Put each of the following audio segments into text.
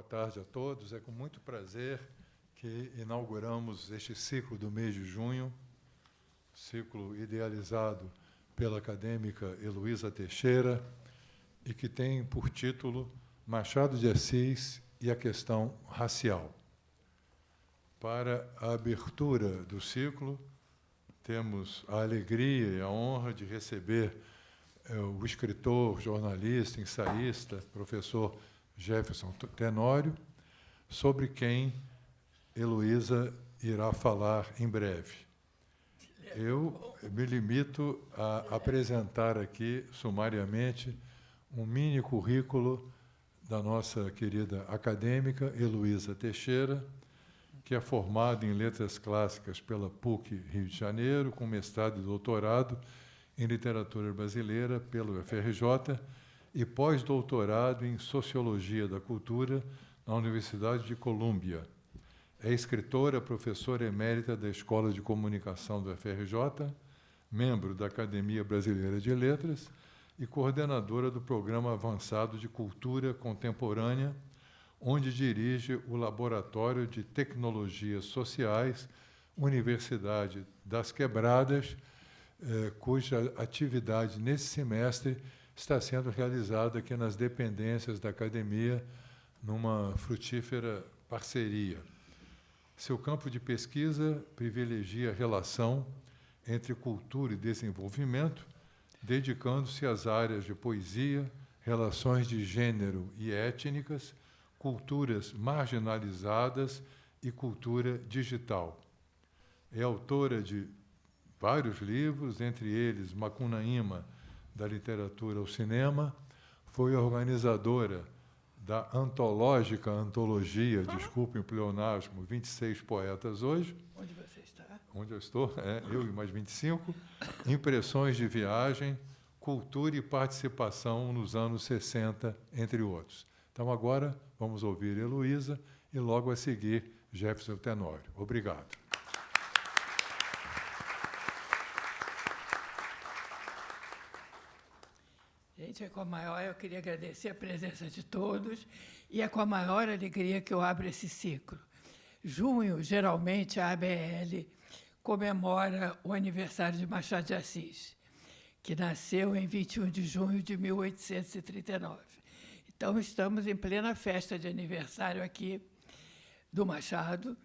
tarde a todos. É com muito prazer que inauguramos este ciclo do mês de junho, ciclo idealizado pela acadêmica Heloísa Teixeira e que tem por título Machado de Assis e a questão racial. Para a abertura do ciclo, temos a alegria e a honra de receber o escritor, jornalista, ensaísta, professor Jefferson Tenório, sobre quem Heloísa irá falar em breve. Eu me limito a apresentar aqui, sumariamente, um mini currículo da nossa querida acadêmica Heloísa Teixeira, que é formada em Letras Clássicas pela PUC Rio de Janeiro, com mestrado e doutorado em Literatura Brasileira pelo UFRJ e pós-doutorado em Sociologia da Cultura na Universidade de Colômbia. É escritora, professora emérita da Escola de Comunicação do UFRJ, membro da Academia Brasileira de Letras e coordenadora do Programa Avançado de Cultura Contemporânea, onde dirige o Laboratório de Tecnologias Sociais, Universidade das Quebradas, cuja atividade nesse semestre está sendo realizada aqui nas dependências da academia, numa frutífera parceria. Seu campo de pesquisa privilegia a relação entre cultura e desenvolvimento, dedicando-se às áreas de poesia, relações de gênero e étnicas, culturas marginalizadas e cultura digital. É autora de vários livros, entre eles Macunaíma, da literatura ao cinema, foi organizadora da antologia, desculpem o pleonasmo, 26 poetas hoje. Onde você está? Onde eu estou, eu e mais 25. Impressões de viagem, cultura e participação nos anos 60, entre outros. Então, agora, vamos ouvir Heloísa e, logo a seguir, Jefferson Tenório. Obrigado. Gente, eu queria agradecer a presença de todos e é com a maior alegria que eu abro esse ciclo. Junho, geralmente, a ABL comemora o aniversário de Machado de Assis, que nasceu em 21 de junho de 1839. Então, estamos em plena festa de aniversário aqui do Machado,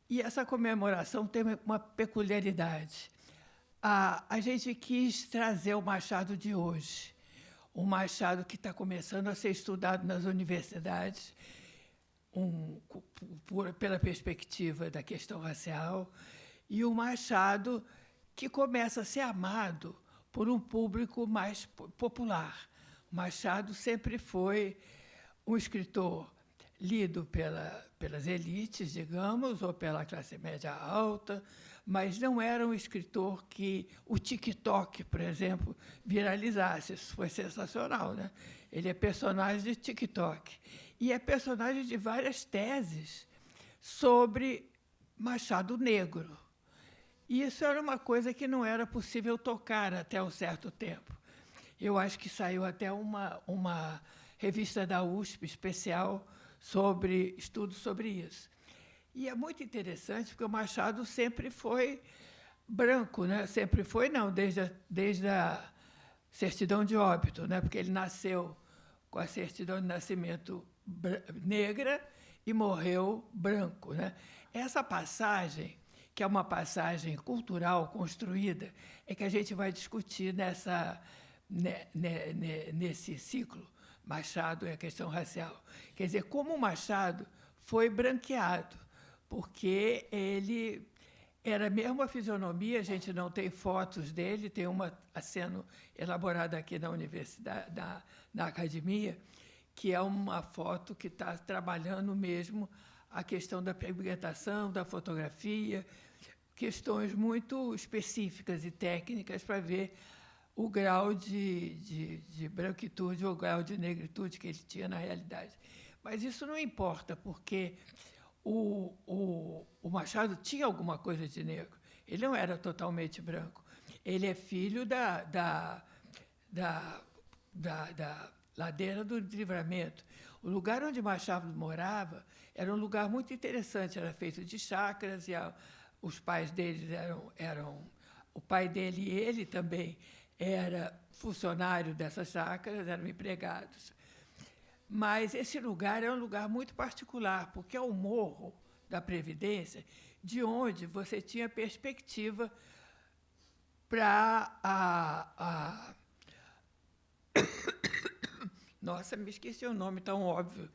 e essa comemoração tem uma peculiaridade. A gente quis trazer o Machado de hoje, um Machado que está começando a ser estudado nas universidades, pela perspectiva da questão racial, e um Machado que começa a ser amado por um público mais popular. Machado sempre foi um escritor lido pelas elites, digamos, ou pela classe média alta, mas não era um escritor que o TikTok, por exemplo, viralizasse. Isso foi sensacional, né? Ele é personagem de TikTok. E é personagem de várias teses sobre Machado negro. E isso era uma coisa que não era possível tocar até um certo tempo. Eu acho que saiu até uma revista da USP especial sobre estudos sobre isso. E é muito interessante, porque o Machado sempre foi branco, né? Sempre foi, não, desde a certidão de óbito, né? Porque ele nasceu com a certidão de nascimento negra e morreu branco, né? Essa passagem, que é uma passagem cultural construída, é que a gente vai discutir nesse ciclo, Machado e a questão racial. Quer dizer, como o Machado foi branqueado, porque ele era mesmo a fisionomia, a gente não tem fotos dele, tem uma sendo elaborada aqui na universidade, na academia, que é uma foto que está trabalhando mesmo a questão da pigmentação, da fotografia, questões muito específicas e técnicas para ver o grau de branquitude ou o grau de negritude que ele tinha na realidade. Mas isso não importa, porque o Machado tinha alguma coisa de negro. Ele não era totalmente branco. Ele é filho da Ladeira do Livramento. O lugar onde Machado morava era um lugar muito interessante, era feito de chácaras, e os pais deles o pai dele e ele também era funcionário dessas chácaras, eram empregados. Mas esse lugar é um lugar muito particular, porque é o Morro da Previdência, de onde você tinha perspectiva para Nossa, me esqueci o nome tão óbvio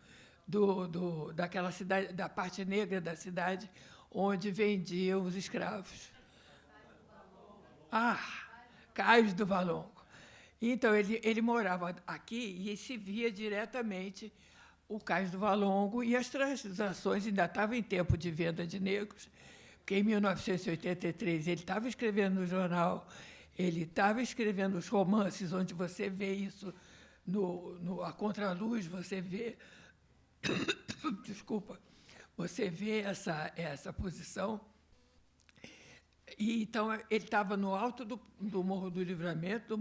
daquela cidade, da parte negra da cidade, onde vendiam os escravos. Cais do Valongo. Então, ele morava aqui e se via diretamente o Cais do Valongo, e as transações ainda estavam em tempo de venda de negros, porque em 1983 ele estava escrevendo no jornal, ele estava escrevendo os romances, onde você vê isso a contraluz, você vê desculpa, você vê essa posição. E, então, ele estava no alto do Morro do Livramento,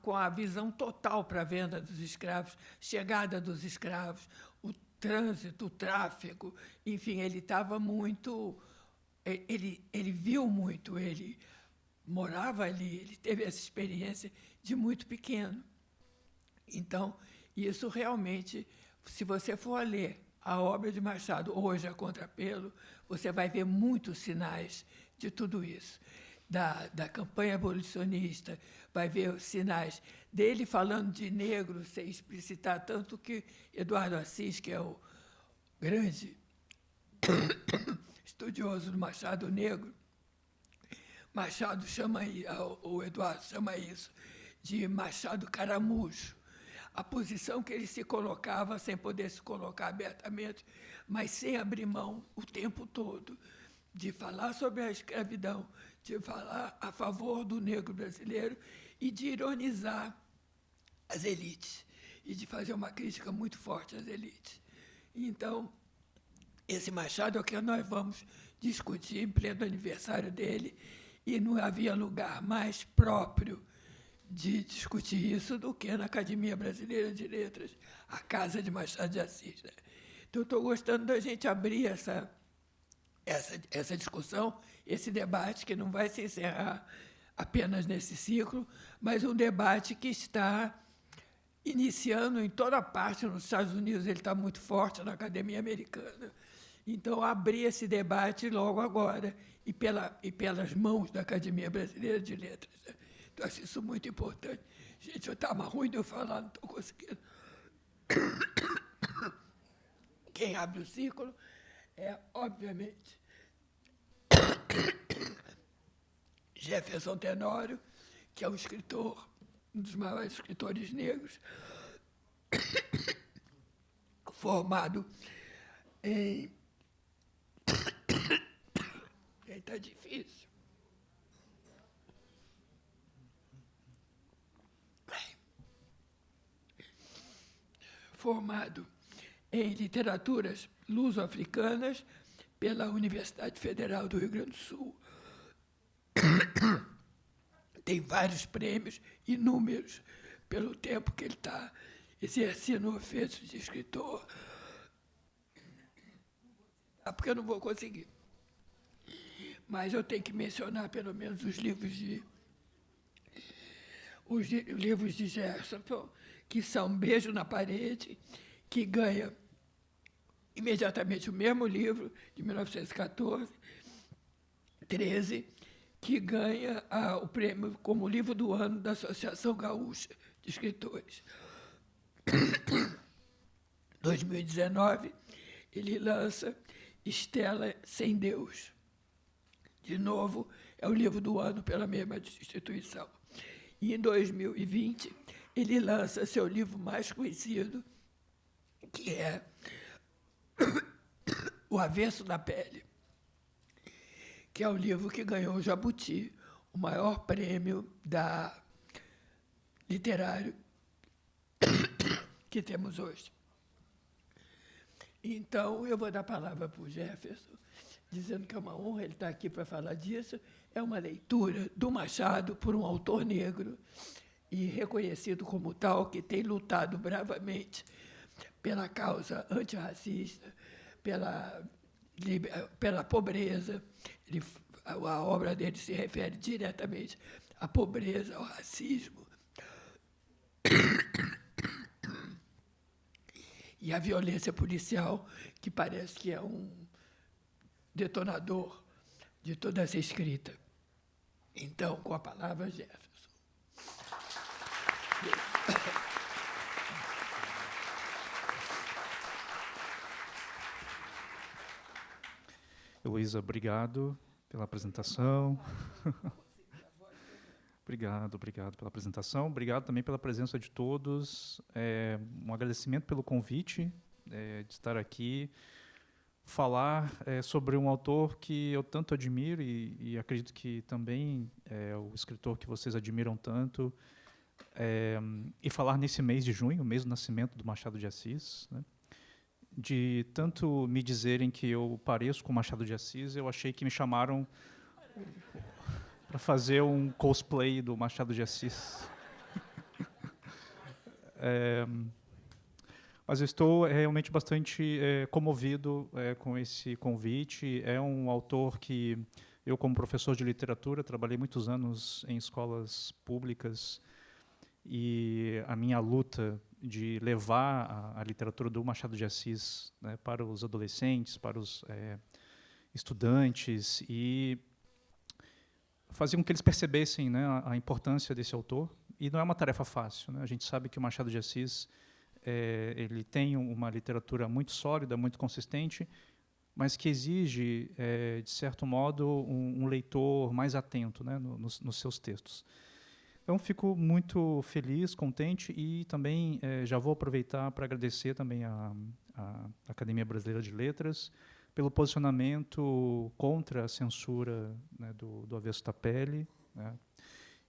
com a visão total para a venda dos escravos, chegada dos escravos, o trânsito, o tráfego, enfim, ele estava muito... Ele viu muito, ele morava ali, ele teve essa experiência de muito pequeno. Então, isso realmente, se você for ler a obra de Machado hoje, a contrapelo, você vai ver muitos sinais de tudo isso. Da campanha abolicionista, vai ver os sinais dele falando de negro, sem explicitar, tanto que Eduardo Assis, que é o grande estudioso do Machado Negro, Machado o Eduardo chama isso de Machado Caramujo, a posição que ele se colocava sem poder se colocar abertamente, mas sem abrir mão o tempo todo, de falar sobre a escravidão, de falar a favor do negro brasileiro e de ironizar as elites, e de fazer uma crítica muito forte às elites. Então, esse Machado é o que nós vamos discutir em pleno aniversário dele, e não havia lugar mais próprio de discutir isso do que na Academia Brasileira de Letras, a casa de Machado de Assis. Né? Então, estou gostando da gente abrir essa discussão, esse debate, que não vai se encerrar apenas nesse ciclo, mas um debate que está iniciando em toda parte. Nos Estados Unidos ele está muito forte, na Academia Americana. Então, abrir esse debate logo agora, e pelas mãos da Academia Brasileira de Letras. Né? Então, acho isso muito importante. Gente, eu estava ruim de eu falar, não estou conseguindo. Quem abre o ciclo é, obviamente, Jefferson Tenório, que é um escritor, um dos maiores escritores negros, formado em... Está difícil. Formado em literaturas luso-africanas pela Universidade Federal do Rio Grande do Sul. Tem vários prêmios, inúmeros, pelo tempo que ele está exercendo o ofício de escritor. Porque eu não vou conseguir. Mas eu tenho que mencionar, pelo menos, os livros de Jefferson, que são Beijo na Parede, que ganha imediatamente o mesmo livro, de 1914, 13, que ganha o prêmio como livro do ano da Associação Gaúcha de Escritores. 2019, ele lança Estela Sem Deus. De novo, é o livro do ano pela mesma instituição. E, em 2020, ele lança seu livro mais conhecido, que é O Avesso da Pele, que é o livro que ganhou o Jabuti, o maior prêmio literário que temos hoje. Então, eu vou dar a palavra para o Jefferson, dizendo que é uma honra ele estar aqui para falar disso. É uma leitura do Machado por um autor negro, e reconhecido como tal, que tem lutado bravamente pela causa antirracista, pela pobreza. A obra dele se refere diretamente à pobreza, ao racismo e à violência policial, que parece que é um detonador de toda essa escrita. Então, com a palavra, Jefferson. Heloísa, obrigado pela apresentação. Obrigado pela apresentação. Obrigado também pela presença de todos. Um agradecimento pelo convite de estar aqui, falar sobre um autor que eu tanto admiro e acredito que também é o escritor que vocês admiram tanto, e falar nesse mês de junho, mês do nascimento do Machado de Assis, né? De tanto me dizerem que eu pareço com Machado de Assis, eu achei que me chamaram para fazer um cosplay do Machado de Assis. Mas eu estou realmente bastante comovido com esse convite. É um autor que eu, como professor de literatura, trabalhei muitos anos em escolas públicas, e a minha luta de levar a literatura do Machado de Assis, né, para os adolescentes, para os estudantes, e fazer com que eles percebessem, né, a importância desse autor. E não é uma tarefa fácil, né? A gente sabe que o Machado de Assis ele tem uma literatura muito sólida, muito consistente, mas que exige, de certo modo, um leitor mais atento, né, nos seus textos. Então, fico muito feliz, contente, e também já vou aproveitar para agradecer também à Academia Brasileira de Letras pelo posicionamento contra a censura, né, do Avesso da Pele, né,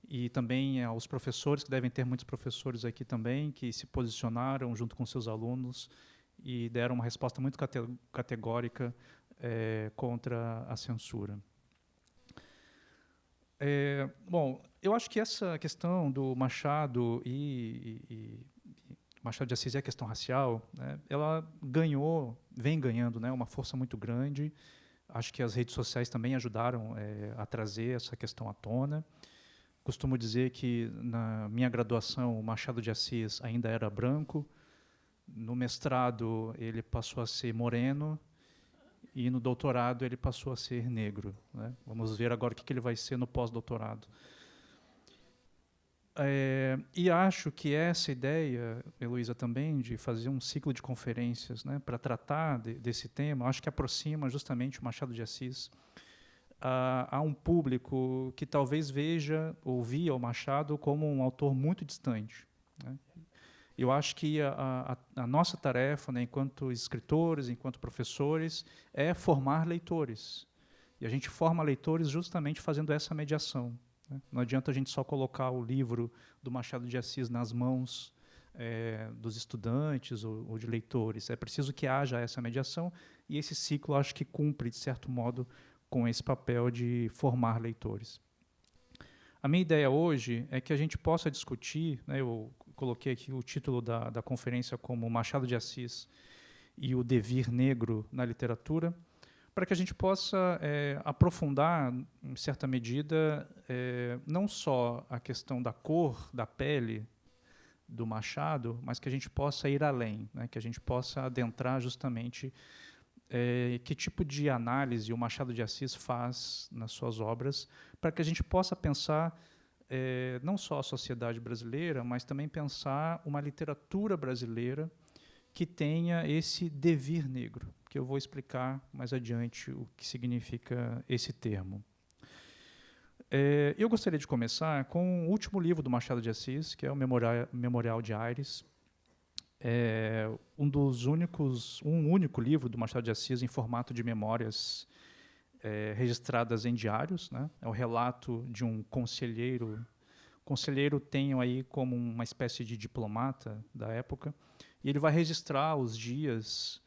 e também aos professores, que devem ter muitos professores aqui também, que se posicionaram junto com seus alunos e deram uma resposta muito categórica contra a censura. Bom, eu acho que essa questão do Machado e Machado de Assis é a questão racial, né, ela vem ganhando, né, uma força muito grande. Acho que as redes sociais também ajudaram a trazer essa questão à tona. Costumo dizer que, na minha graduação, o Machado de Assis ainda era branco. No mestrado, ele passou a ser moreno. E no doutorado ele passou a ser negro, né? Vamos ver agora o que ele vai ser no pós-doutorado. E acho que essa ideia, Heloísa, também, de fazer um ciclo de conferências, né, para tratar desse tema, acho que aproxima justamente o Machado de Assis a um público que talvez via o Machado como um autor muito distante, né? Eu acho que a nossa tarefa, né, enquanto escritores, enquanto professores, é formar leitores. E a gente forma leitores justamente fazendo essa mediação, né? Não adianta a gente só colocar o livro do Machado de Assis nas mãos dos estudantes ou de leitores. É preciso que haja essa mediação, e esse ciclo acho que cumpre, de certo modo, com esse papel de formar leitores. A minha ideia hoje é que a gente possa discutir, né, eu coloquei aqui o título da conferência como Machado de Assis e o devir negro na literatura, para que a gente possa aprofundar, em certa medida, não só a questão da cor, da pele do Machado, mas que a gente possa ir além, né, que a gente possa adentrar justamente que tipo de análise o Machado de Assis faz nas suas obras, para que a gente possa pensar não só a sociedade brasileira, mas também pensar uma literatura brasileira que tenha esse devir negro, que eu vou explicar mais adiante o que significa esse termo. Eu gostaria de começar com o último livro do Machado de Assis, que é o Memorial de Aires. Um único livro do Machado de Assis em formato de memórias registradas em diários, né? É o relato de um conselheiro. Conselheiro tenho aí como uma espécie de diplomata da época, e ele vai registrar os dias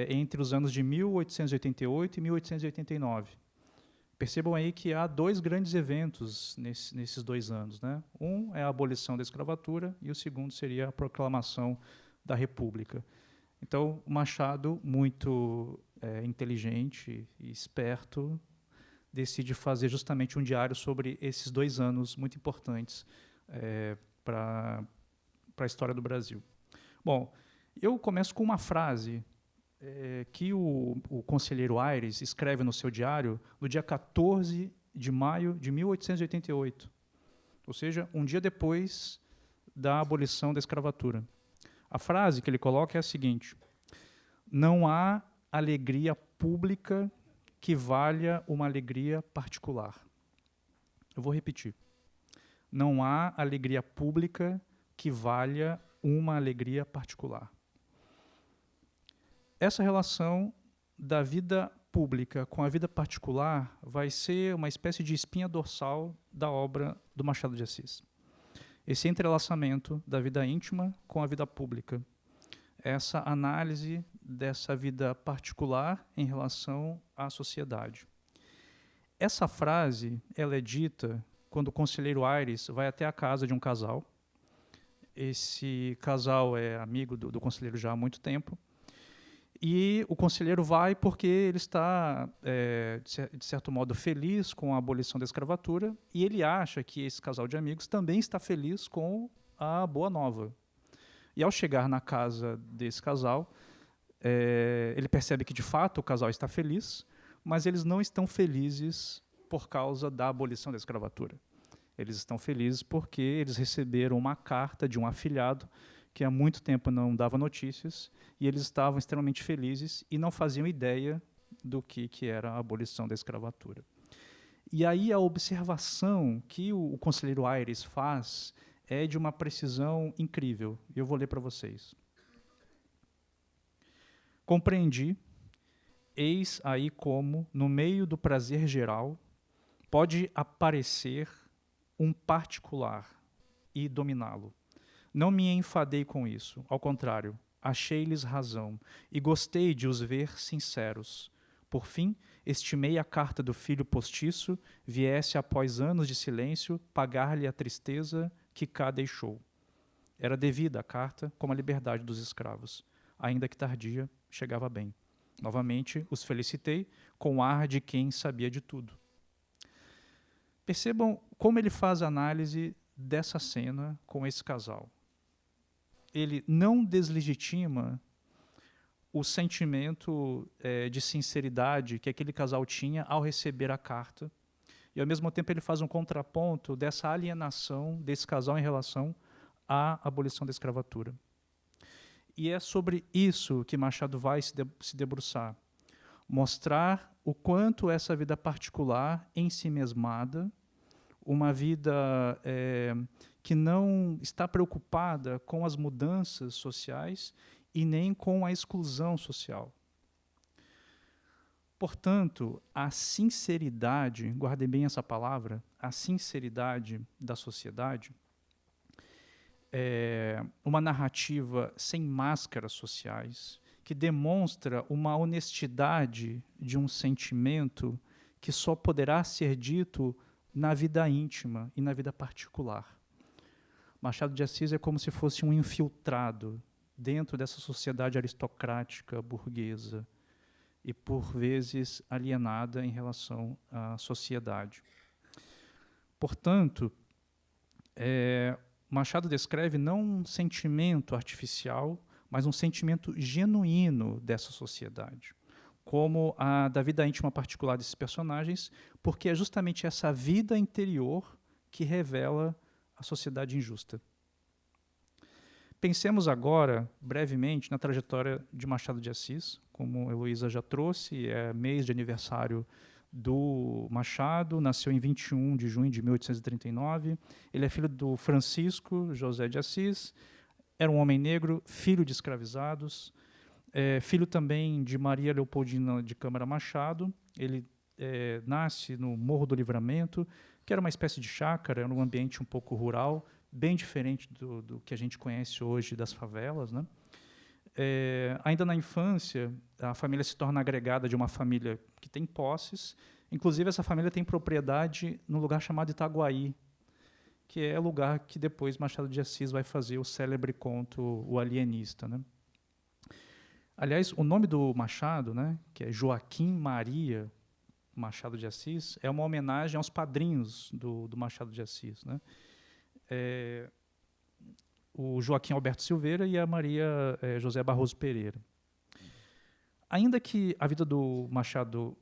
entre os anos de 1888 e 1889. Percebam aí que há dois grandes eventos nesses 2 anos, né? Um é a abolição da escravatura e o segundo seria a proclamação da República. Então, o Machado, muito inteligente e esperto, decide fazer justamente um diário sobre esses 2 anos muito importantes para a história do Brasil. Bom, eu começo com uma frase que o conselheiro Aires escreve no seu diário no dia 14 de maio de 1888, ou seja, um dia depois da abolição da escravatura. A frase que ele coloca é a seguinte: não há alegria pública que valha uma alegria particular. Eu vou repetir. Não há alegria pública que valha uma alegria particular. Essa relação da vida pública com a vida particular vai ser uma espécie de espinha dorsal da obra do Machado de Assis. Esse entrelaçamento da vida íntima com a vida pública. Essa análise dessa vida particular em relação à sociedade. Essa frase ela é dita quando o conselheiro Aires vai até a casa de um casal. Esse casal é amigo do conselheiro já há muito tempo. E o conselheiro vai porque ele está, de certo modo, feliz com a abolição da escravatura e ele acha que esse casal de amigos também está feliz com a Boa Nova. E ao chegar na casa desse casal, ele percebe que, de fato, o casal está feliz, mas eles não estão felizes por causa da abolição da escravatura. Eles estão felizes porque eles receberam uma carta de um afilhado que há muito tempo não dava notícias, e eles estavam extremamente felizes e não faziam ideia do que era a abolição da escravatura. E aí a observação que o conselheiro Aires faz é de uma precisão incrível. Eu vou ler para vocês. Compreendi, eis aí como, no meio do prazer geral, pode aparecer um particular e dominá-lo. Não me enfadei com isso, ao contrário, achei-lhes razão e gostei de os ver sinceros. Por fim, estimei a carta do filho postiço viesse, após anos de silêncio, pagar-lhe a tristeza que cá deixou. Era devida a carta como a liberdade dos escravos. Ainda que tardia, chegava bem. Novamente, os felicitei com o ar de quem sabia de tudo. Percebam como ele faz a análise dessa cena com esse casal. Ele não deslegitima o sentimento de sinceridade que aquele casal tinha ao receber a carta, e, ao mesmo tempo, ele faz um contraponto dessa alienação desse casal em relação à abolição da escravatura. E é sobre isso que Machado vai se debruçar. Mostrar o quanto essa vida particular, ensimesmada, uma vida que não está preocupada com as mudanças sociais e nem com a exclusão social. Portanto, a sinceridade, guardem bem essa palavra, a sinceridade da sociedade, é uma narrativa sem máscaras sociais, que demonstra uma honestidade de um sentimento que só poderá ser dito na vida íntima e na vida particular. Machado de Assis é como se fosse um infiltrado dentro dessa sociedade aristocrática, burguesa, e por vezes alienada em relação à sociedade. Portanto, Machado descreve não um sentimento artificial, mas um sentimento genuíno dessa sociedade, como a da vida íntima particular desses personagens, porque é justamente essa vida interior que revela a sociedade injusta. Pensemos agora, brevemente, na trajetória de Machado de Assis. Como a Heloísa já trouxe, é mês de aniversário do Machado, nasceu em 21 de junho de 1839. Ele é filho do Francisco José de Assis, era um homem negro, filho de escravizados, filho também de Maria Leopoldina de Câmara Machado. Ele nasce no Morro do Livramento, que era uma espécie de chácara, era um ambiente um pouco rural, bem diferente do que a gente conhece hoje das favelas, né? Ainda na infância, a família se torna agregada de uma família que tem posses, Inclusive, essa família tem propriedade num lugar chamado Itaguaí, que é o lugar que depois Machado de Assis vai fazer o célebre conto O Alienista, né? Aliás, o nome do Machado, né, que é Joaquim Maria Machado de Assis, é uma homenagem aos padrinhos do Machado de Assis, né? O Joaquim Alberto Silveira e a Maria José Barroso Pereira. Ainda que a vida do Machado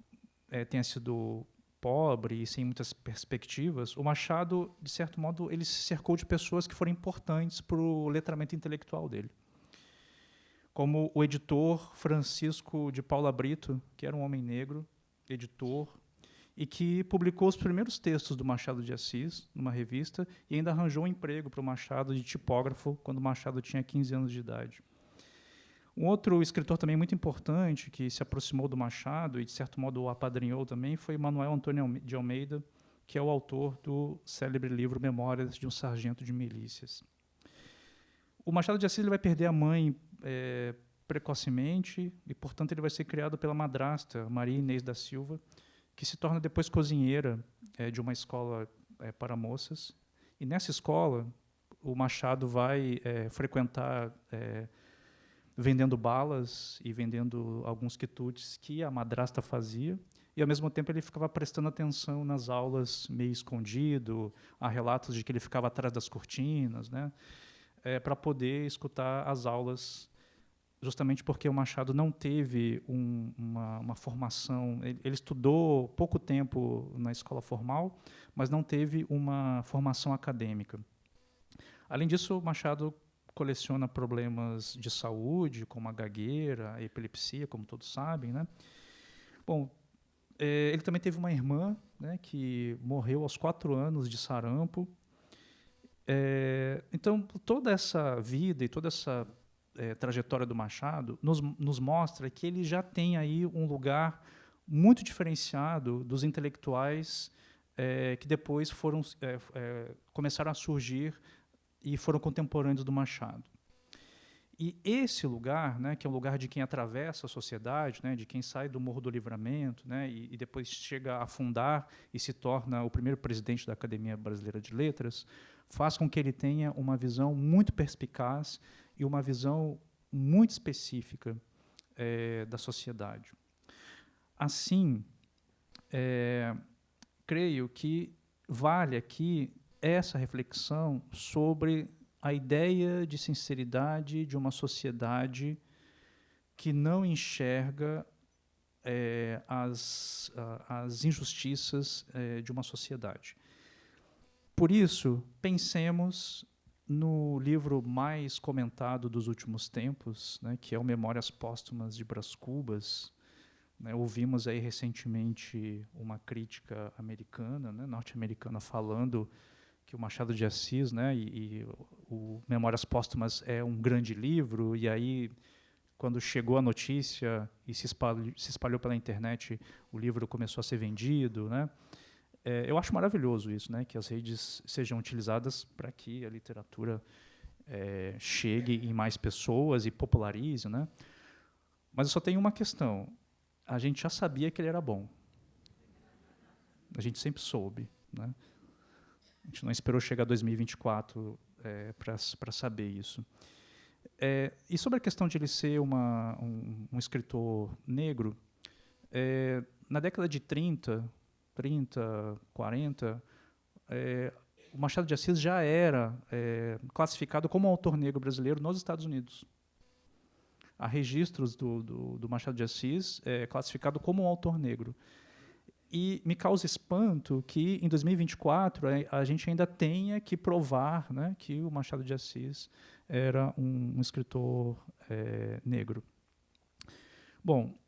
tenha sido pobre e sem muitas perspectivas, o Machado, de certo modo, ele se cercou de pessoas que foram importantes para o letramento intelectual dele. Como o editor Francisco de Paula Brito, que era um homem negro, editor, e que publicou os primeiros textos do Machado de Assis numa revista e ainda arranjou um emprego para o Machado de tipógrafo quando o Machado tinha 15 anos de idade. Um outro escritor também muito importante que se aproximou do Machado e, de certo modo, o apadrinhou também foi Manuel Antônio de Almeida, que é o autor do célebre livro Memórias de um Sargento de Milícias. O Machado de Assis ele vai perder a mãe precocemente e, portanto, ele vai ser criado pela madrasta, Maria Inês da Silva, que se torna depois cozinheira de uma escola para moças. E, nessa escola, o Machado vai frequentar vendendo balas e vendendo alguns quitutes que a madrasta fazia, e, ao mesmo tempo, ele ficava prestando atenção nas aulas meio escondido, há relatos de que ele ficava atrás das cortinas, né, para poder escutar as aulas, justamente porque o Machado não teve uma formação, ele estudou pouco tempo na escola formal, mas não teve uma formação acadêmica. Além disso, o Machado coleciona problemas de saúde, como a gagueira, a epilepsia, como todos sabem, né? Bom, ele também teve uma irmã, né, que morreu aos 4 anos de sarampo. Então, toda essa vida e toda essa trajetória do Machado nos mostra que ele já tem aí um lugar muito diferenciado dos intelectuais que depois começaram a surgir e foram contemporâneos do Machado. E esse lugar, né, que é um lugar de quem atravessa a sociedade, né, de quem sai do Morro do Livramento, né, e depois chega a fundar e se torna o primeiro presidente da Academia Brasileira de Letras, faz com que ele tenha uma visão muito perspicaz e uma visão muito específica da sociedade. Assim, creio que vale aqui essa reflexão sobre a ideia de sinceridade de uma sociedade que não enxerga as injustiças de uma sociedade. Por isso, pensemos no livro mais comentado dos últimos tempos, né, que é o Memórias Póstumas de Brás Cubas. Né, ouvimos aí recentemente uma crítica americana, né, norte-americana, falando que o Machado de Assis, né, e o Memórias Póstumas é um grande livro, e aí, quando chegou a notícia e se espalhou pela internet, o livro começou a ser vendido, né? Eu acho maravilhoso isso, né, que as redes sejam utilizadas para que a literatura chegue em mais pessoas e popularize, né? Mas eu só tenho uma questão. A gente já sabia que ele era bom. A gente sempre soube, né? A gente não esperou chegar 2024 para saber isso. E sobre a questão de ele ser um escritor negro, na década de 30, 40, o Machado de Assis já era classificado como autor negro brasileiro nos Estados Unidos. Há registros do Machado de Assis classificado como um autor negro. E me causa espanto que, em 2024, a gente ainda tenha que provar, né, que o Machado de Assis era um escritor negro. Bom,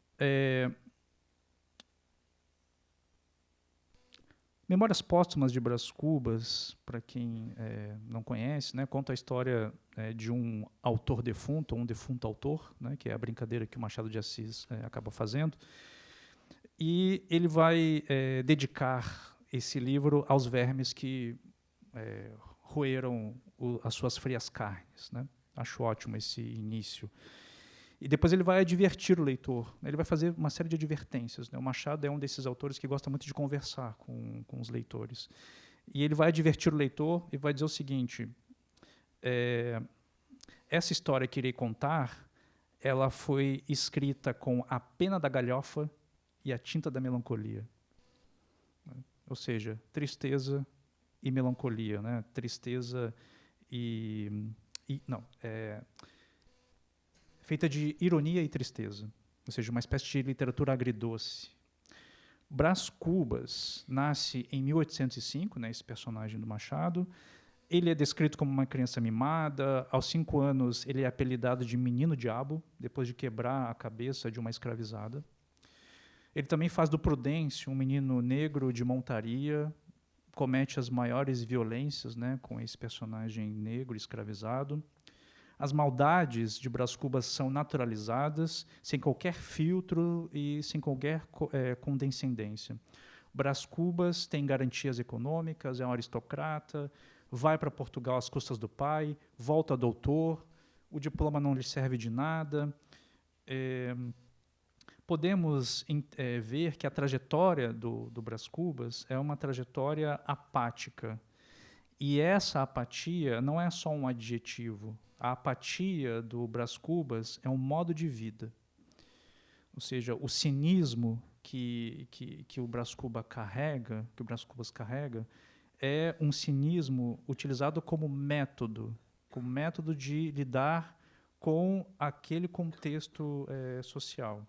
Memórias Póstumas de Brás Cubas, para quem não conhece, né, conta a história de um autor defunto, ou um defunto autor, né, que é a brincadeira que o Machado de Assis acaba fazendo. E ele vai dedicar esse livro aos vermes que roeram as suas frias carnes, né? Acho ótimo esse início. E depois ele vai advertir o leitor, né? Ele vai fazer uma série de advertências, né? O Machado é um desses autores que gosta muito de conversar com os leitores. E ele vai advertir o leitor e vai dizer o seguinte: essa história que irei contar, ela foi escrita com a pena da galhofa e a tinta da melancolia. Ou seja, tristeza e melancolia, né? Tristeza feita de ironia e tristeza, ou seja, uma espécie de literatura agridoce. Brás Cubas nasce em 1805, né, esse personagem do Machado. Ele é descrito como uma criança mimada. Aos 5 anos, ele é apelidado de Menino Diabo, depois de quebrar a cabeça de uma escravizada. Ele também faz do Prudêncio um menino negro de montaria, comete as maiores violências, né, com esse personagem negro escravizado. As maldades de Brás Cubas são naturalizadas, sem qualquer filtro e sem qualquer condescendência. Brás Cubas tem garantias econômicas, é um aristocrata, vai para Portugal às custas do pai, volta doutor, o diploma não lhe serve de nada. Podemos ver que a trajetória do Brás Cubas é uma trajetória apática. E essa apatia não é só um adjetivo. A apatia do Brás Cubas é um modo de vida. Ou seja, o cinismo que o Brás Cubas carrega, é um cinismo utilizado como método de lidar com aquele contexto social.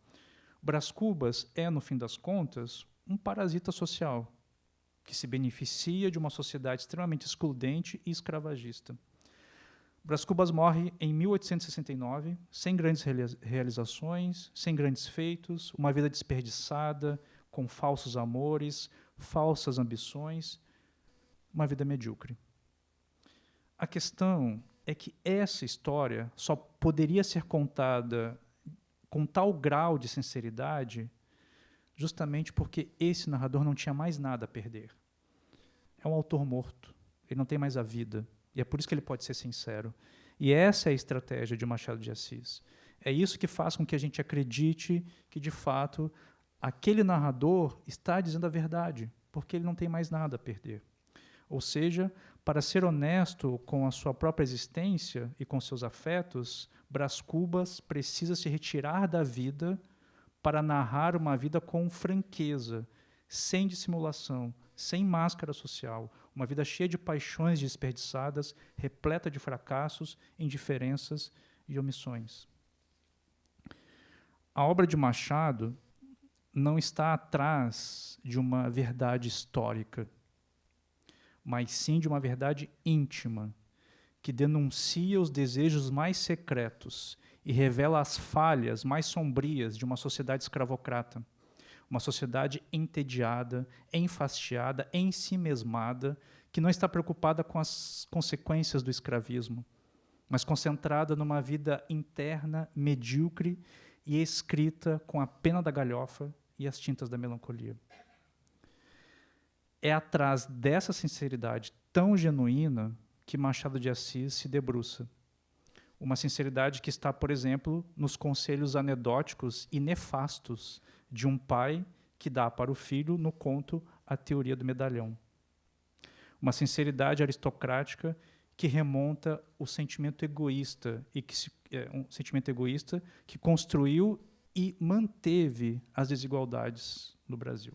Brás Cubas é, no fim das contas, um parasita social que se beneficia de uma sociedade extremamente excludente e escravagista. Brás Cubas morre em 1869, sem grandes realizações, sem grandes feitos, uma vida desperdiçada, com falsos amores, falsas ambições, uma vida medíocre. A questão é que essa história só poderia ser contada com tal grau de sinceridade justamente porque esse narrador não tinha mais nada a perder. É um autor morto, ele não tem mais a vida. E é por isso que ele pode ser sincero. E essa é a estratégia de Machado de Assis. É isso que faz com que a gente acredite que, de fato, aquele narrador está dizendo a verdade, porque ele não tem mais nada a perder. Ou seja, para ser honesto com a sua própria existência e com seus afetos, Brás Cubas precisa se retirar da vida para narrar uma vida com franqueza, sem dissimulação, sem máscara social, uma vida cheia de paixões desperdiçadas, repleta de fracassos, indiferenças e omissões. A obra de Machado não está atrás de uma verdade histórica, mas sim de uma verdade íntima, que denuncia os desejos mais secretos e revela as falhas mais sombrias de uma sociedade escravocrata. Uma sociedade entediada, enfastiada, ensimesmada, que não está preocupada com as consequências do escravismo, mas concentrada numa vida interna, medíocre e escrita com a pena da galhofa e as tintas da melancolia. É atrás dessa sinceridade tão genuína que Machado de Assis se debruça. Uma sinceridade que está, por exemplo, nos conselhos anedóticos e nefastos de um pai que dá para o filho no conto A Teoria do Medalhão. Uma sinceridade aristocrática que remonta o sentimento egoísta um sentimento egoísta que construiu e manteve as desigualdades no Brasil.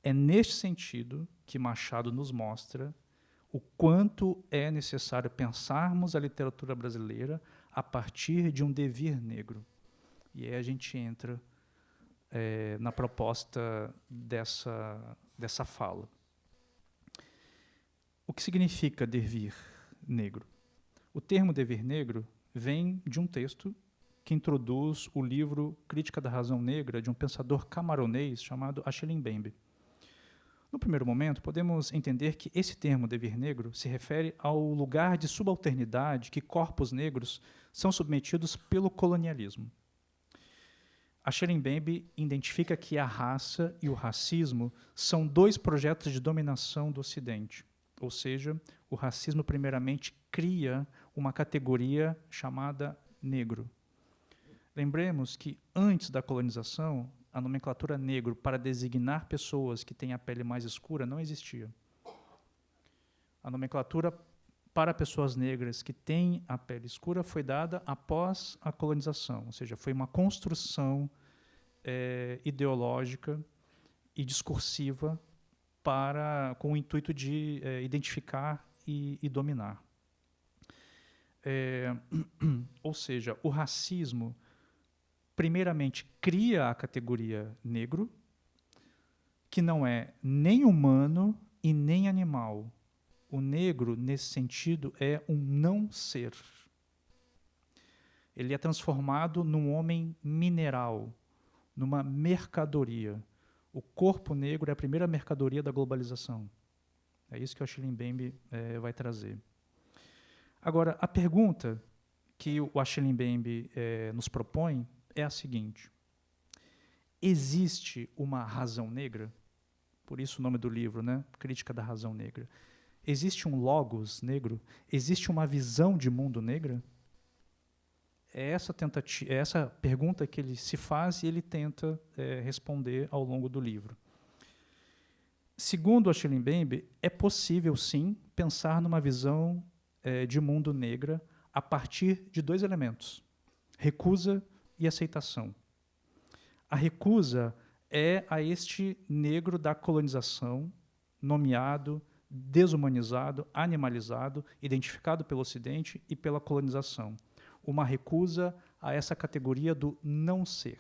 É neste sentido que Machado nos mostra o quanto é necessário pensarmos a literatura brasileira a partir de um devir negro. E aí a gente entra na proposta dessa fala. O que significa devir negro? O termo devir negro vem de um texto que introduz o livro Crítica da Razão Negra, de um pensador camaronês chamado Achille Mbembe. No primeiro momento, podemos entender que esse termo devir negro se refere ao lugar de subalternidade que corpos negros são submetidos pelo colonialismo. Achille Mbembe identifica que a raça e o racismo são 2 projetos de dominação do Ocidente. Ou seja, o racismo, primeiramente, cria uma categoria chamada negro. Lembremos que, antes da colonização, a nomenclatura negro para designar pessoas que têm a pele mais escura não existia. A nomenclatura para pessoas negras que têm a pele escura foi dada após a colonização, ou seja, foi uma construção ideológica e discursiva com o intuito de identificar e dominar. Ou seja, o racismo, primeiramente, cria a categoria negro, que não é nem humano e nem animal. O negro, nesse sentido, é um não ser. Ele é transformado num homem mineral, numa mercadoria. O corpo negro é a primeira mercadoria da globalização. É isso que o Achille Mbembe vai trazer. Agora, a pergunta que o Achille Mbembe nos propõe é a seguinte: existe uma razão negra? Por isso o nome do livro, né? Crítica da Razão Negra. Existe um logos negro? Existe uma visão de mundo negra? É essa pergunta que ele se faz e ele tenta responder ao longo do livro. Segundo Achille Mbembe, é possível, sim, pensar numa visão de mundo negra a partir de dois elementos: recusa e aceitação. A recusa é a este negro da colonização, nomeado, desumanizado, animalizado, identificado pelo Ocidente e pela colonização. Uma recusa a essa categoria do não ser.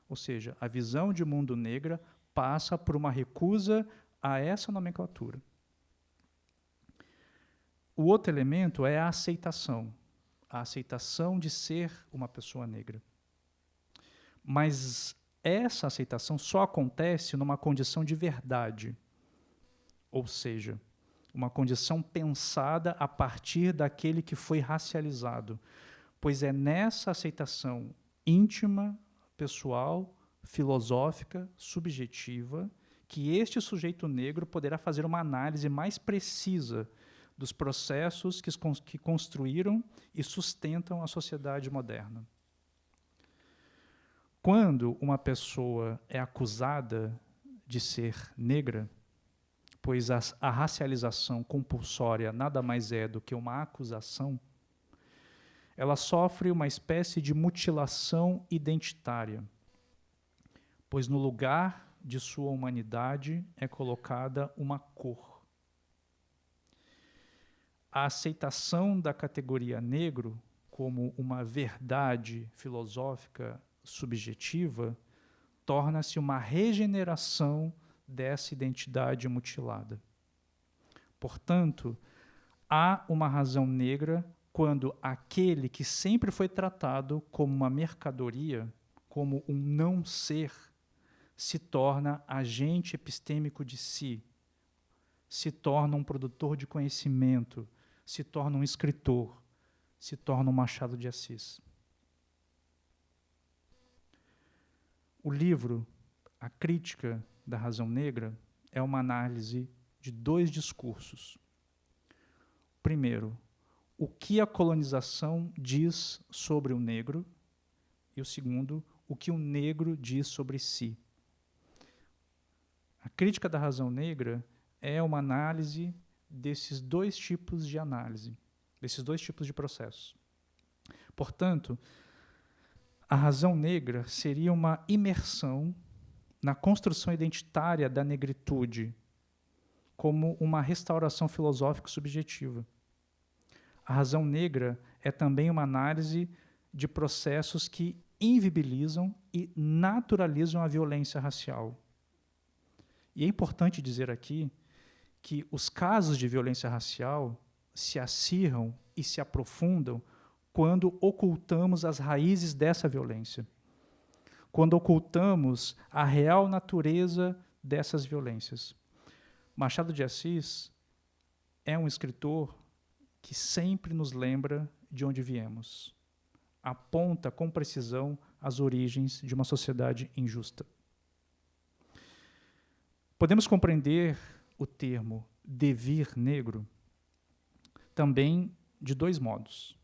Ou seja, a visão de mundo negra passa por uma recusa a essa nomenclatura. O outro elemento é a aceitação de ser uma pessoa negra. Mas essa aceitação só acontece numa condição de verdade, ou seja, uma condição pensada a partir daquele que foi racializado, pois é nessa aceitação íntima, pessoal, filosófica, subjetiva, que este sujeito negro poderá fazer uma análise mais precisa dos processos que construíram e sustentam a sociedade moderna. Quando uma pessoa é acusada de ser negra, pois a racialização compulsória nada mais é do que uma acusação, ela sofre uma espécie de mutilação identitária, pois no lugar de sua humanidade é colocada uma cor. A aceitação da categoria negro como uma verdade filosófica subjetiva torna-se uma regeneração dessa identidade mutilada. Portanto, há uma razão negra quando aquele que sempre foi tratado como uma mercadoria, como um não ser, se torna agente epistêmico de si, se torna um produtor de conhecimento, se torna um escritor, se torna um Machado de Assis. O livro, A Crítica da Razão Negra, é uma análise de dois discursos. Primeiro, o que a colonização diz sobre o negro, e o segundo, o que o negro diz sobre si. A Crítica da Razão Negra é uma análise desses dois tipos de análise, desses dois tipos de processos. Portanto, a razão negra seria uma imersão na construção identitária da negritude, como uma restauração filosófico-subjetiva. A razão negra é também uma análise de processos que invibilizam e naturalizam a violência racial. E é importante dizer aqui que os casos de violência racial se acirram e se aprofundam quando ocultamos as raízes dessa violência, quando ocultamos a real natureza dessas violências. Machado de Assis é um escritor que sempre nos lembra de onde viemos, aponta com precisão as origens de uma sociedade injusta. Podemos compreender o termo devir negro também de dois modos: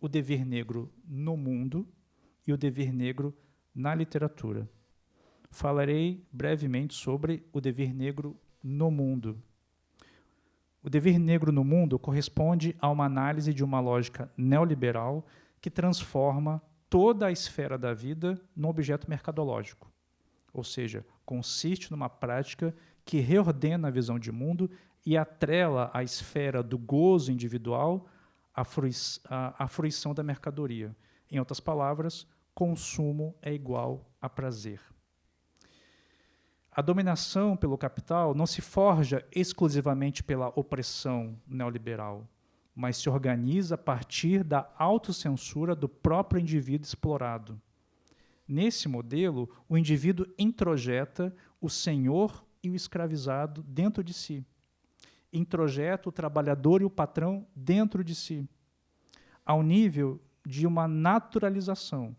o devir negro no mundo e o dever negro na literatura. Falarei brevemente sobre o dever negro no mundo. O dever negro no mundo corresponde a uma análise de uma lógica neoliberal que transforma toda a esfera da vida num objeto mercadológico. Ou seja, consiste numa prática que reordena a visão de mundo e atrela a esfera do gozo individual à fruição da mercadoria. Em outras palavras, consumo é igual a prazer. A dominação pelo capital não se forja exclusivamente pela opressão neoliberal, mas se organiza a partir da autocensura do próprio indivíduo explorado. Nesse modelo, o indivíduo introjeta o senhor e o escravizado dentro de si. Introjeta o trabalhador e o patrão dentro de si, ao nível de uma naturalização.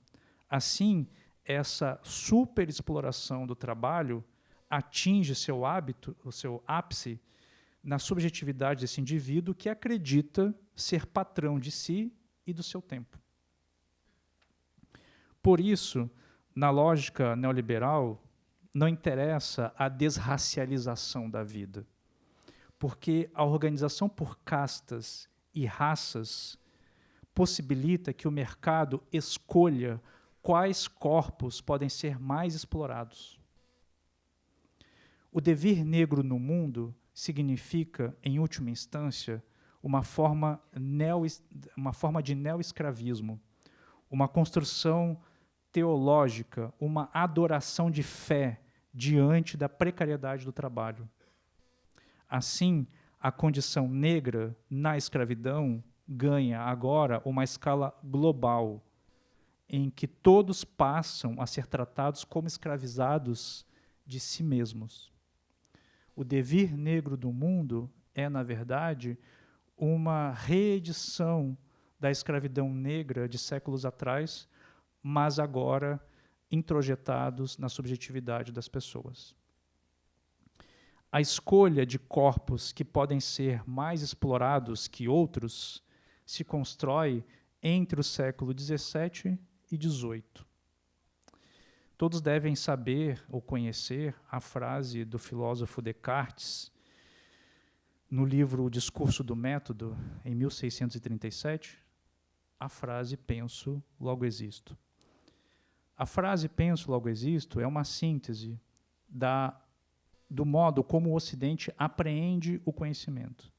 Assim, essa superexploração do trabalho atinge seu ápice na subjetividade desse indivíduo que acredita ser patrão de si e do seu tempo. Por isso, na lógica neoliberal, não interessa a desracialização da vida, porque a organização por castas e raças possibilita que o mercado escolha quais corpos podem ser mais explorados. O dever negro no mundo significa, em última instância, uma forma de neoescravismo, uma construção teológica, uma adoração de fé diante da precariedade do trabalho. Assim, a condição negra na escravidão ganha agora uma escala global, em que todos passam a ser tratados como escravizados de si mesmos. O dever negro do mundo é, na verdade, uma reedição da escravidão negra de séculos atrás, mas agora introjetados na subjetividade das pessoas. A escolha de corpos que podem ser mais explorados que outros se constrói entre o século XVII e XVIII. Todos devem saber ou conhecer a frase do filósofo Descartes, no livro O Discurso do Método, em 1637, a frase penso, logo existo. A frase penso, logo existo é uma síntese do modo como o Ocidente apreende o conhecimento.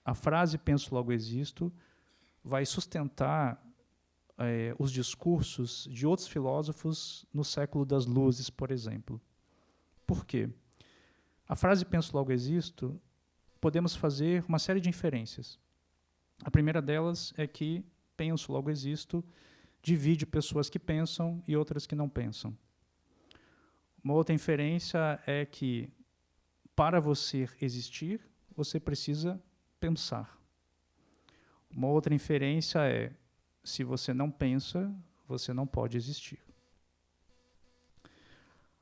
A frase penso, logo existo vai sustentar os discursos de outros filósofos no século das luzes, por exemplo. Por quê? A frase penso, logo existo, podemos fazer uma série de inferências. A primeira delas é que penso, logo existo, divide pessoas que pensam e outras que não pensam. Uma outra inferência é que, para você existir, você precisa pensar. Uma outra inferência é, se você não pensa, você não pode existir.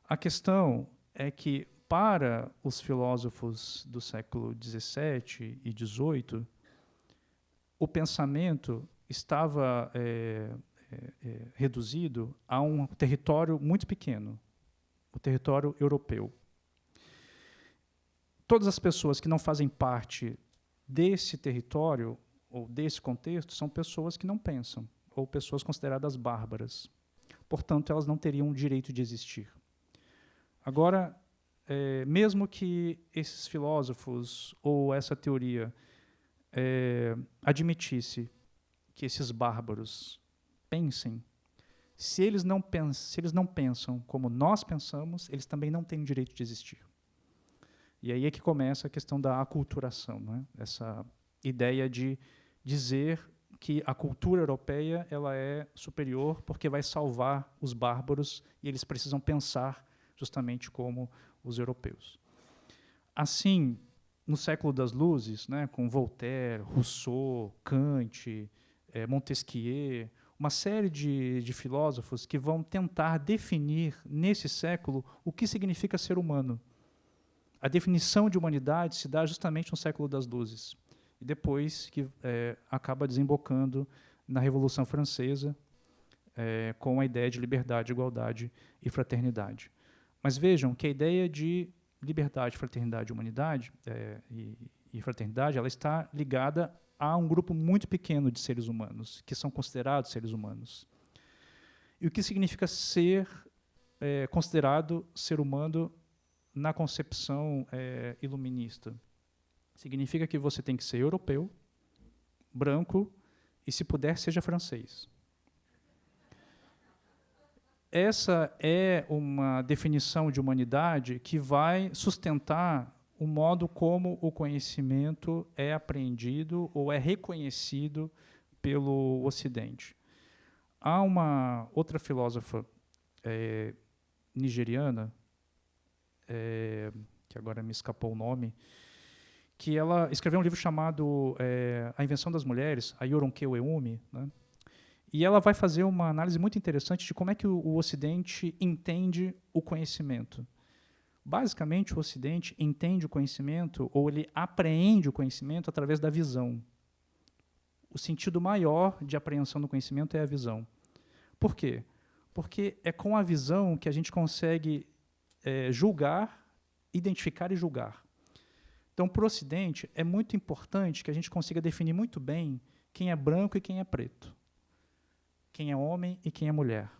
A questão é que, para os filósofos do século XVII e XVIII, o pensamento estava reduzido a um território muito pequeno, o território europeu. Todas as pessoas que não fazem parte desse território ou desse contexto são pessoas que não pensam, ou pessoas consideradas bárbaras. Portanto, elas não teriam o direito de existir. Agora, mesmo que esses filósofos ou essa teoria admitisse que esses bárbaros pensem, se eles não pensam como nós pensamos, eles também não têm o direito de existir. E aí é que começa a questão da aculturação, não é? Essa ideia de dizer que a cultura europeia ela é superior porque vai salvar os bárbaros e eles precisam pensar justamente como os europeus. Assim, no século das luzes, né, com Voltaire, Rousseau, Kant, Montesquieu, uma série de filósofos que vão tentar definir, nesse século, o que significa ser humano. A definição de humanidade se dá justamente no século das luzes, e depois que acaba desembocando na Revolução Francesa, com a ideia de liberdade, igualdade e fraternidade. Mas vejam que a ideia de liberdade, fraternidade e humanidade e fraternidade, ela está ligada a um grupo muito pequeno de seres humanos, que são considerados seres humanos. E o que significa ser considerado ser humano na concepção iluminista? Significa que você tem que ser europeu, branco e, se puder, seja francês. Essa é uma definição de humanidade que vai sustentar o modo como o conhecimento é apreendido ou é reconhecido pelo Ocidente. Há uma outra filósofa nigeriana, que agora me escapou o nome, que ela escreveu um livro chamado A Invenção das Mulheres, a Yoronke Ueumi, né? E ela vai fazer uma análise muito interessante de como é que o Ocidente entende o conhecimento. Basicamente, o Ocidente entende o conhecimento, ou ele apreende o conhecimento através da visão. O sentido maior de apreensão do conhecimento é a visão. Por quê? Porque é com a visão que a gente consegue julgar, identificar e julgar. Então, para o Ocidente, é muito importante que a gente consiga definir muito bem quem é branco e quem é preto, quem é homem e quem é mulher.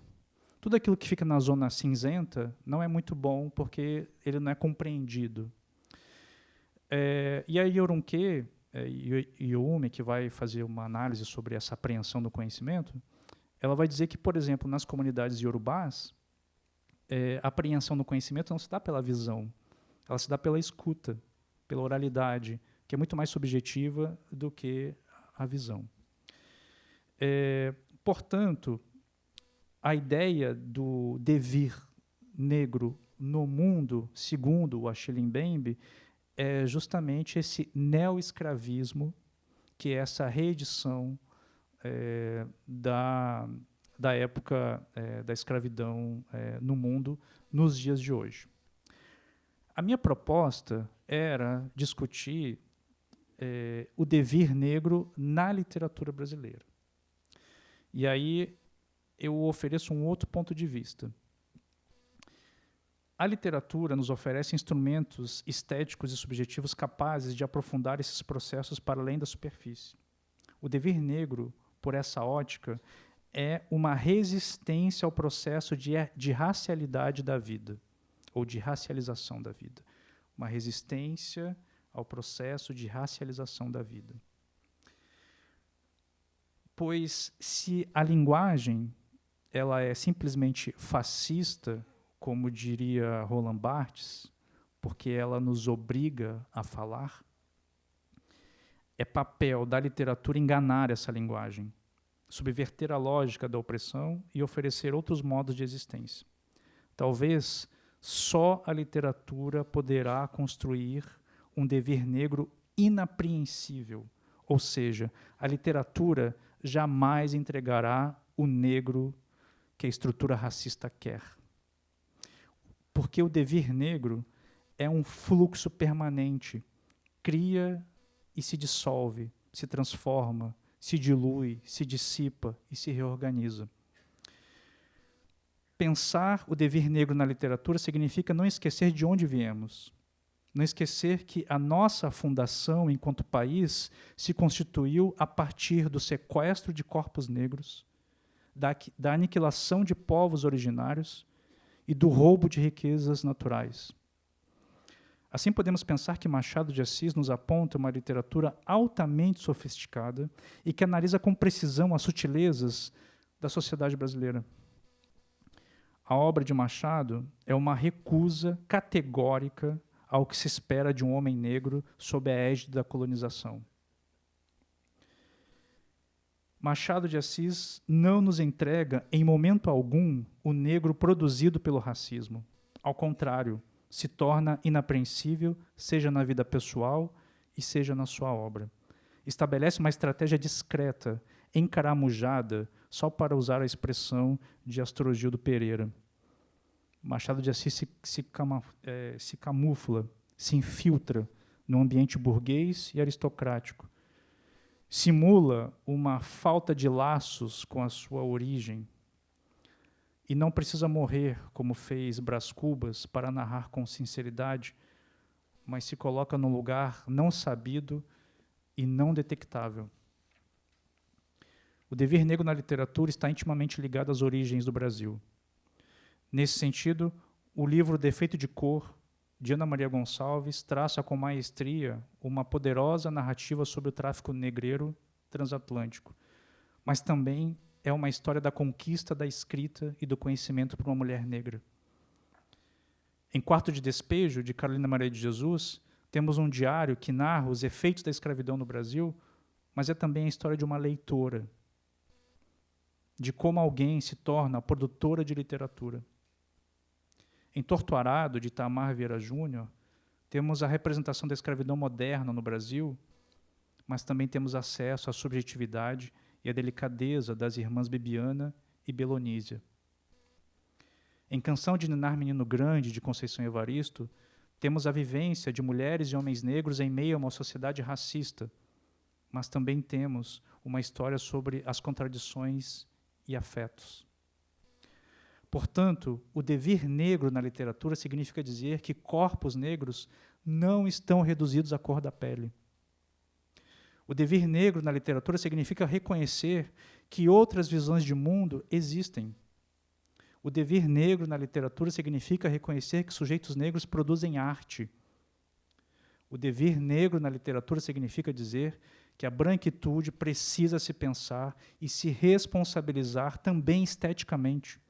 Tudo aquilo que fica na zona cinzenta não é muito bom, porque ele não é compreendido. E a Yoronke Ueumi, que vai fazer uma análise sobre essa apreensão do conhecimento, ela vai dizer que, por exemplo, nas comunidades iorubás, a apreensão do conhecimento não se dá pela visão, ela se dá pela escuta, pela oralidade, que é muito mais subjetiva do que a visão. Portanto, a ideia do devir negro no mundo, segundo o Achille Mbembe, é justamente esse neo-escravismo, que é essa reedição da época da escravidão no mundo, nos dias de hoje. A minha proposta era discutir o devir negro na literatura brasileira. E aí eu ofereço um outro ponto de vista. A literatura nos oferece instrumentos estéticos e subjetivos capazes de aprofundar esses processos para além da superfície. O devir negro, por essa ótica, é uma resistência ao processo de racialidade da vida, ou de racialização da vida. Uma resistência ao processo de racialização da vida. Pois, se a linguagem ela é simplesmente fascista, como diria Roland Barthes, porque ela nos obriga a falar, é papel da literatura enganar essa linguagem, subverter a lógica da opressão e oferecer outros modos de existência. Talvez só a literatura poderá construir um devir negro inapreensível, ou seja, a literatura jamais entregará o negro que a estrutura racista quer. Porque o devir negro é um fluxo permanente, cria e se dissolve, se transforma, se dilui, se dissipa e se reorganiza. Pensar o devir negro na literatura significa não esquecer de onde viemos, não esquecer que a nossa fundação enquanto país se constituiu a partir do sequestro de corpos negros, da aniquilação de povos originários e do roubo de riquezas naturais. Assim, podemos pensar que Machado de Assis nos aponta uma literatura altamente sofisticada e que analisa com precisão as sutilezas da sociedade brasileira. A obra de Machado é uma recusa categórica ao que se espera de um homem negro sob a égide da colonização. Machado de Assis não nos entrega, em momento algum, o negro produzido pelo racismo. Ao contrário, se torna inapreensível, seja na vida pessoal e seja na sua obra. Estabelece uma estratégia discreta, encaramujada, só para usar a expressão de Astrogildo Pereira. Machado de Assis se camufla, se infiltra no ambiente burguês e aristocrático. Simula uma falta de laços com a sua origem, e não precisa morrer, como fez Brás Cubas, para narrar com sinceridade, mas se coloca num lugar não sabido e não detectável. O dever negro na literatura está intimamente ligado às origens do Brasil. Nesse sentido, o livro Defeito de Cor, de Ana Maria Gonçalves, traça com maestria uma poderosa narrativa sobre o tráfico negreiro transatlântico, mas também é uma história da conquista da escrita e do conhecimento por uma mulher negra. Em Quarto de Despejo, de Carolina Maria de Jesus, temos um diário que narra os efeitos da escravidão no Brasil, mas é também a história de uma leitora, de como alguém se torna produtora de literatura. Em Torto Arado, de Itamar Vieira Júnior, temos a representação da escravidão moderna no Brasil, mas também temos acesso à subjetividade e à delicadeza das irmãs Bibiana e Belonísia. Em Canção de Ninar Menino Grande, de Conceição Evaristo, temos a vivência de mulheres e homens negros em meio a uma sociedade racista, mas também temos uma história sobre as contradições e afetos. Portanto, o devir negro na literatura significa dizer que corpos negros não estão reduzidos à cor da pele. O devir negro na literatura significa reconhecer que outras visões de mundo existem. O devir negro na literatura significa reconhecer que sujeitos negros produzem arte. O devir negro na literatura significa dizer que a branquitude precisa se pensar e se responsabilizar também esteticamente.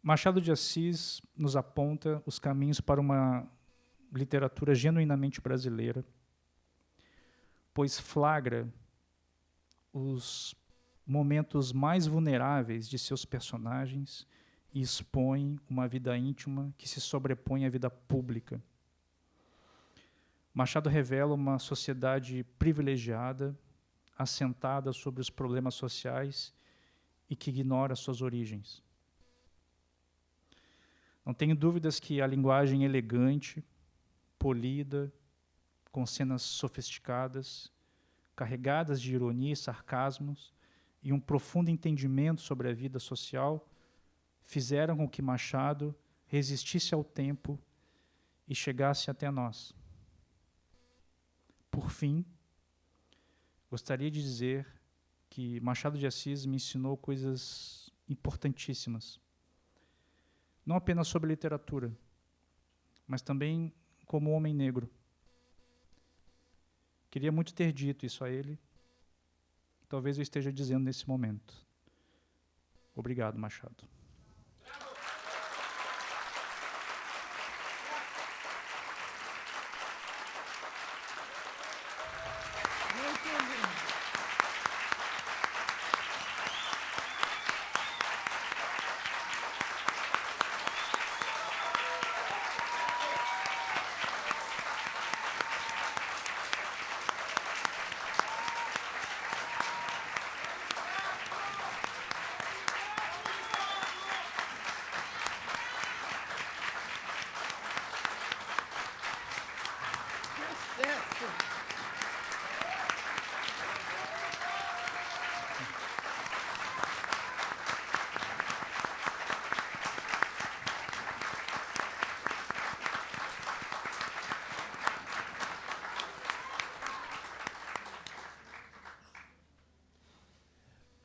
Machado de Assis nos aponta os caminhos para uma literatura genuinamente brasileira, pois flagra os momentos mais vulneráveis de seus personagens e expõe uma vida íntima que se sobrepõe à vida pública. Machado revela uma sociedade privilegiada, assentada sobre os problemas sociais e que ignora suas origens. Não tenho dúvidas que a linguagem elegante, polida, com cenas sofisticadas, carregadas de ironia e sarcasmos, e um profundo entendimento sobre a vida social, fizeram com que Machado resistisse ao tempo e chegasse até nós. Por fim, gostaria de dizer que Machado de Assis me ensinou coisas importantíssimas, não apenas sobre literatura, mas também como homem negro. Queria muito ter dito isso a ele. Talvez eu esteja dizendo nesse momento. Obrigado, Machado.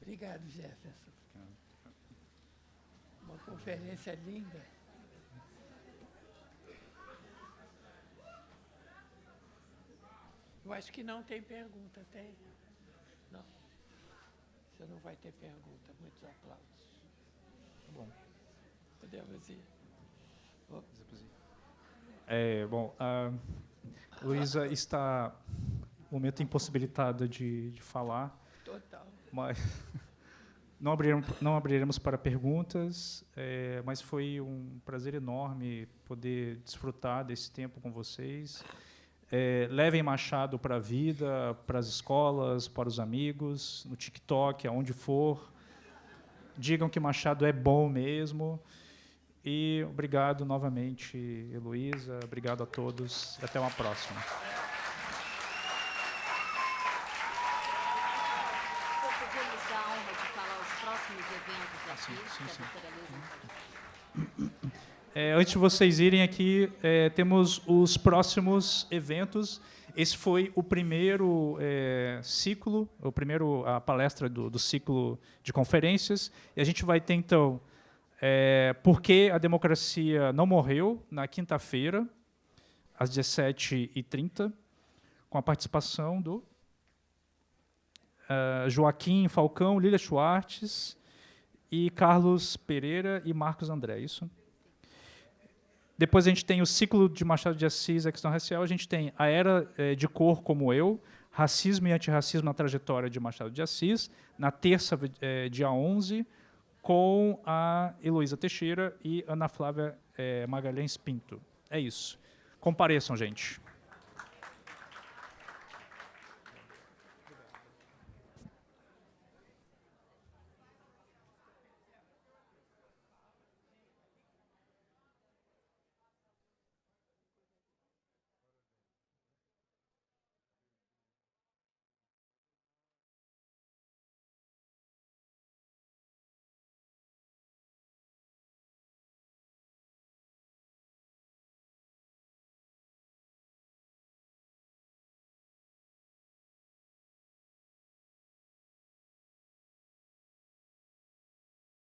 Obrigado, Jefferson. Uma conferência linda. Eu acho que não tem pergunta, tem? Não. Você não vai ter pergunta. Muitos aplausos. Tá bom. Podemos ir. Bom, a Luísa está, no momento, impossibilitada de falar. Total. Mas não abriremos para perguntas, mas foi um prazer enorme poder desfrutar desse tempo com vocês. Levem Machado para a vida, para as escolas, para os amigos, no TikTok, aonde for. digam que Machado é bom mesmo. E obrigado novamente, Heloísa. Obrigado a todos. Até uma próxima. Podemos dar a honra de falar os próximos eventos aqui, que a doutora Luísa. Antes de vocês irem aqui, temos os próximos eventos. Esse foi o primeiro ciclo, a palestra do ciclo de conferências. E a gente vai ter, então, Por que a Democracia Não Morreu, na quinta-feira, às 17h30, com a participação do Joaquim Falcão, Lília Schwartz e Carlos Pereira e Marcos André, isso? Depois a gente tem o ciclo de Machado de Assis, a questão racial, a gente tem A Era de Cor como Eu, Racismo e Antirracismo na Trajetória de Machado de Assis, na terça, dia 11, com a Heloísa Teixeira e Ana Flávia Magalhães Pinto. É isso. Compareçam, gente.